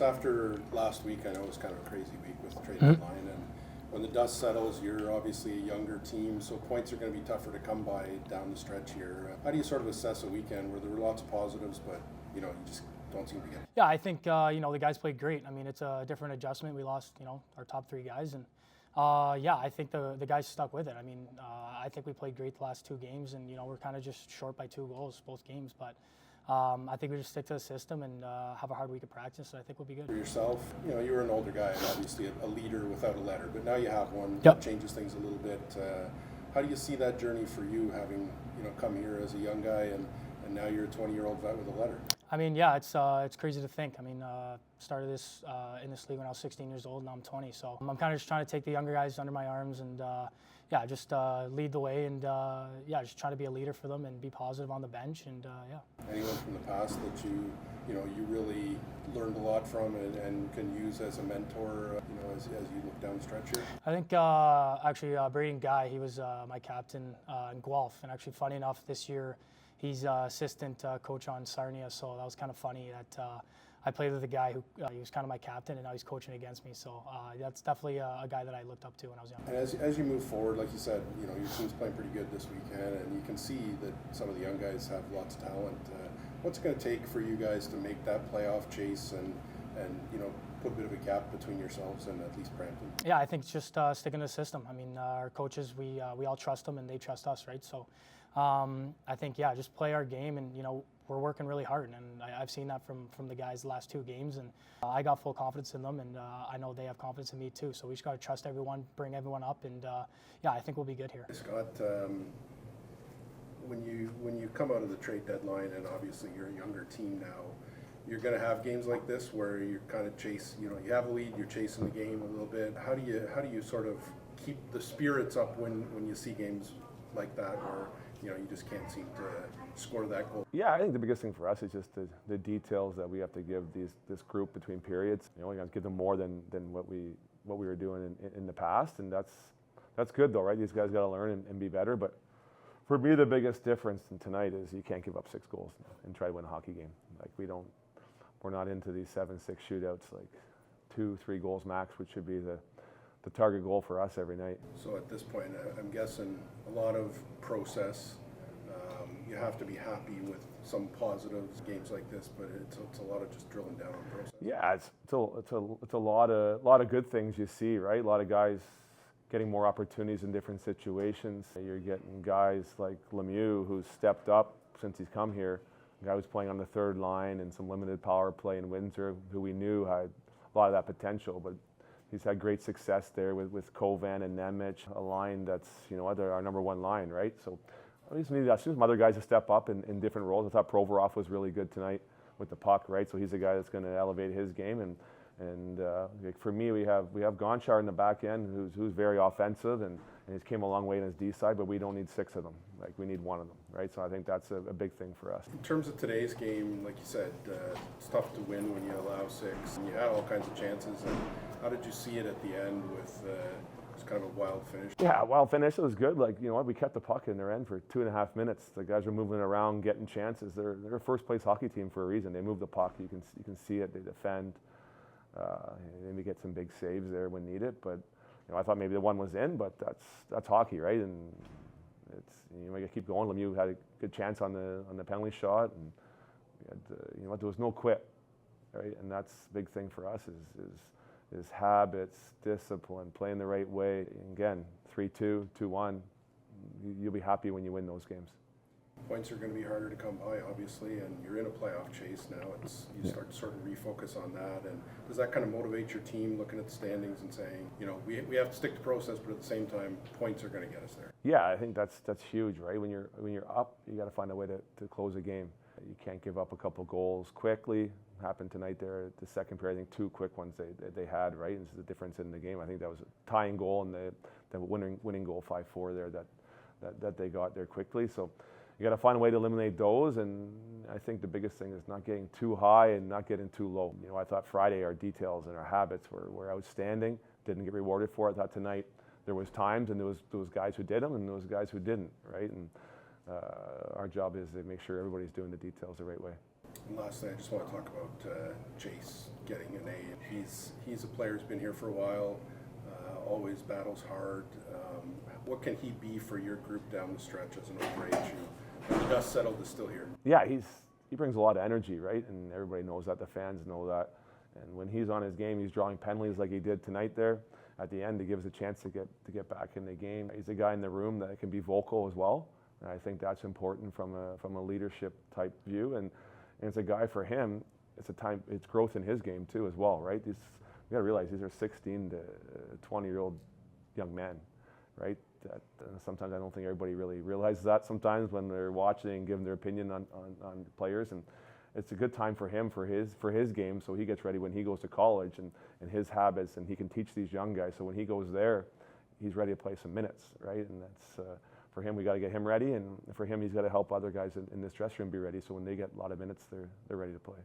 After last week, I know it was kind of a crazy week with the trade deadline, and when the dust settles, you're obviously a younger team, so points are going to be tougher to come by down the stretch here. How do you sort of assess a weekend where there were lots of positives, but you just don't seem to get it? Yeah, I think the guys played great. I mean, it's a different adjustment. We lost our top three guys, and I think the guys stuck with it. I mean, I think we played great the last two games, and we're kind of just short by 2 goals both games, but. I think we just stick to the system and have a hard week of practice, and I think we'll be good. For yourself, you were an older guy and obviously a leader without a letter, but now you have one. Yep. That changes things a little bit. How do you see that journey for you, having come here as a young guy and now you're a 20-year-old vet with a letter? I mean, yeah, it's crazy to think. I mean, started this in this league when I was 16 years old, and now I'm 20. So I'm kind of just trying to take the younger guys under my arms and just lead the way and just try to be a leader for them and be positive on the bench and Anyone from the past that you really learned a lot from and can use as a mentor, as you look down the stretch here? I think actually Braden Guy, he was my captain in Guelph, and actually funny enough this year he's assistant coach on Sarnia, so that was kind of funny that I played with a guy who he was kind of my captain, and now he's coaching against me. So that's definitely a guy that I looked up to when I was young. And as you move forward, like you said, your team's playing pretty good this weekend, and you can see that some of the young guys have lots of talent. What's it going to take for you guys to make that playoff chase and put a bit of a gap between yourselves and at least Brampton? Yeah, I think it's just sticking to the system. I mean, our coaches, we all trust them, and they trust us, right? So I think, just play our game, and we're working really hard, and I've seen that from the guys the last 2 games, and I got full confidence in them, and I know they have confidence in me too. So we just got to trust everyone, bring everyone up, and I think we'll be good here. Scott, when you come out of the trade deadline, and obviously you're a younger team now, you're going to have games like this where you're kind of you have a lead, you're chasing the game a little bit. How do you sort of keep the spirits up when you see games like that where you just can't seem to score that goal? Yeah, I think the biggest thing for us is just the details that we have to give this group between periods. We got to give them more than what we were doing in the past, and that's good though, right? These guys got to learn and be better. But for me, the biggest difference in tonight is you can't give up 6 goals and try to win a hockey game. Like we're not into these 7-6 shootouts. Like 2-3 goals max, which should be the target goal for us every night. So at this point, I'm guessing a lot of process. You have to be happy with some positives, games like this, but it's a lot of just drilling down on process. Yeah, it's a lot of good things you see, right? A lot of guys getting more opportunities in different situations. You're getting guys like Lemieux, who's stepped up since he's come here. A guy who's playing on the 3rd line and some limited power play in Windsor, who we knew had a lot of that potential, but he's had great success there with Kovan and Nemec, a line that's, they're our number 1 line, right? So I just need some other guys to step up in different roles. I thought Provorov was really good tonight with the puck, right? So he's a guy that's going to elevate his game. And for me, we have Gonchar in the back end who's very offensive and he's came a long way in his D side, but we don't need 6 of them. Like we need 1 of them, right? So I think that's a big thing for us. In terms of today's game, like you said, it's tough to win when you allow 6. And you had all kinds of chances. And how did you see it at the end with just kind of a wild finish? Yeah, wild finish. It was good. Like, we kept the puck in their end for 2.5 minutes. The guys were moving around, getting chances. They're a first-place hockey team for a reason. They move the puck. You can see it. They defend. Maybe get some big saves there when needed. But I thought maybe the one was in, but that's hockey, right? And it's you got to keep going. Lemieux had a good chance on the penalty shot, and we had, there was no quit, right? And that's a big thing for us is habits, discipline, playing the right way. And again, 3-2, 2-1, you'll be happy when you win those games. Points are going to be harder to come by, obviously, and you're in a playoff chase now. You start to sort of refocus on that, and does that kind of motivate your team looking at the standings and saying, we have to stick to process, but at the same time, points are going to get us there? Yeah, I think that's huge, right? When you're up, you got to find a way to close a game. You can't give up a couple goals quickly. Happened tonight there at the second period. I think 2 quick ones they had, right? And this is the difference in the game. I think that was a tying goal and the winning goal 5-4 there that they got there quickly. So you got to find a way to eliminate those, and I think the biggest thing is not getting too high and not getting too low. I thought Friday our details and our habits were outstanding. Didn't get rewarded for it. I thought tonight there was times and there was guys who did them and there was guys who didn't, right? And our job is to make sure everybody's doing the details the right way. And lastly, I just want to talk about Chase getting an A. He's a player who's been here for a while, always battles hard. What can he be for your group down the stretch as an overage who, when the dust settled, is still here? Yeah, he brings a lot of energy, right? And everybody knows that. The fans know that. And when he's on his game, he's drawing penalties like he did tonight there. At the end, he gives a chance to get back in the game. He's a guy in the room that can be vocal as well. And I think that's important from a leadership type view. And it's a guy for him. It's growth in his game too as well, right? We got to realize these are 16 to 20-year-old young men, right? That sometimes I don't think everybody really realizes that sometimes when they're watching and giving their opinion on players. And it's a good time for him for his game, so he gets ready when he goes to college and his habits, and he can teach these young guys. So when he goes there, he's ready to play some minutes, right? And that's for him. We got to get him ready, and for him, he's got to help other guys in this dressing room be ready. So when they get a lot of minutes, they're ready to play.